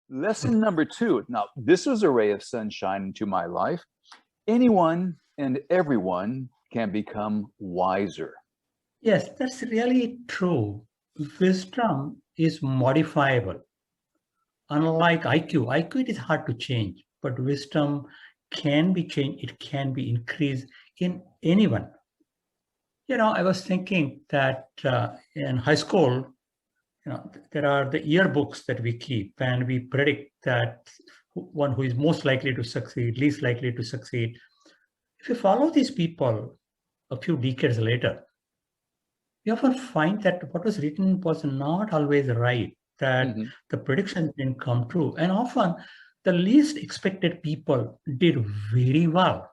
Lesson number 2. Now, this was a ray of sunshine into my life. Anyone and everyone can become wiser. Yes, that's really true. Wisdom is modifiable. Unlike IQ, it is hard to change, but wisdom can be changed. It can be increased in anyone. I was thinking that in high school, there are the yearbooks that we keep, and we predict that one who is most likely to succeed, least likely to succeed. If you follow these people a few decades later, we often find that what was written was not always right, that the predictions didn't come true. And often the least expected people did very well.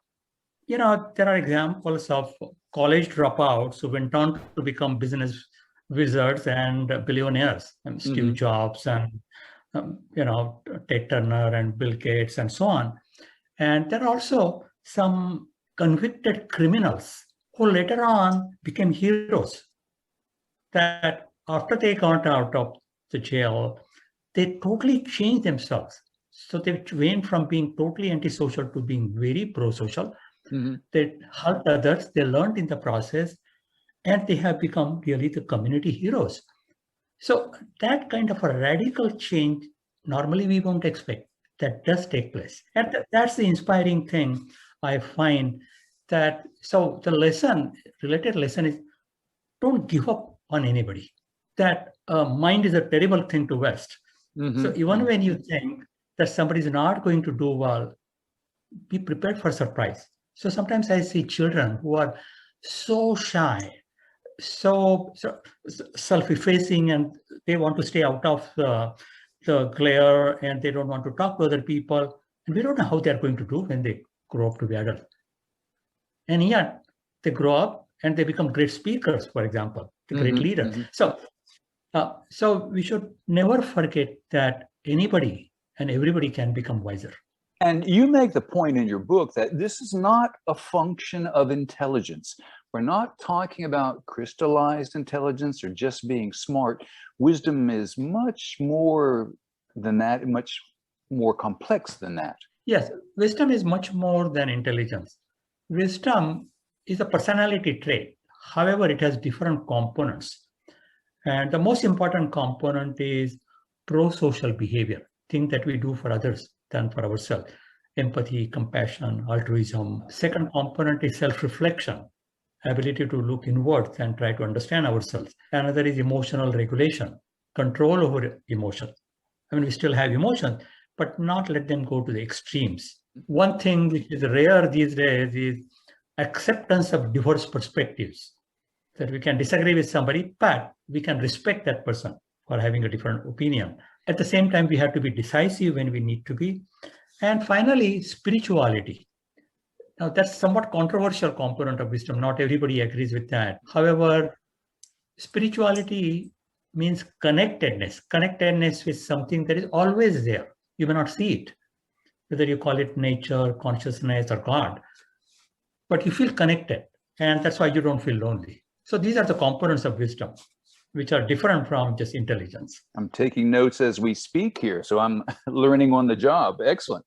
There are examples of college dropouts who went on to become business wizards and billionaires, and Steve Jobs and Ted Turner and Bill Gates and so on. And there are also some convicted criminals who later on became heroes, that after they got out of the jail, they totally changed themselves. So they went from being totally antisocial to being very pro-social. They helped others, they learned in the process, and they have become really the community heroes. So that kind of a radical change, normally we won't expect. That does take place. And that's the inspiring thing I find, that so the related lesson is, don't give up on anybody. That mind is a terrible thing to waste. So even when you think that somebody is not going to do well, be prepared for surprise. So sometimes I see children who are so shy, so self-effacing, and they want to stay out of the glare, and they don't want to talk to other people. And we don't know how they're going to do when they grow up to be adults. And yet they grow up and they become great speakers, for example, the great leaders. So we should never forget that anybody and everybody can become wiser. And you make the point in your book that this is not a function of intelligence. We're not talking about crystallized intelligence or just being smart. Wisdom is much more than that, much more complex than that. Yes, wisdom is much more than intelligence. Wisdom is a personality trait. However, it has different components. And the most important component is pro-social behavior, things that we do for others than for ourselves. Empathy, compassion, altruism. Second component is self-reflection, ability to look inwards and try to understand ourselves. Another is emotional regulation, control over emotions. We still have emotions, but not let them go to the extremes. One thing which is rare these days is acceptance of diverse perspectives, that we can disagree with somebody, but we can respect that person for having a different opinion. At the same time, we have to be decisive when we need to be. And finally, spirituality. Now, that's somewhat controversial component of wisdom. Not everybody agrees with that. However, spirituality means connectedness with something that is always there. You may not see it, whether you call it nature, consciousness, or God, but you feel connected, and that's why you don't feel lonely. So these are the components of wisdom, which are different from just intelligence. I'm taking notes as we speak here, so I'm learning on the job. Excellent.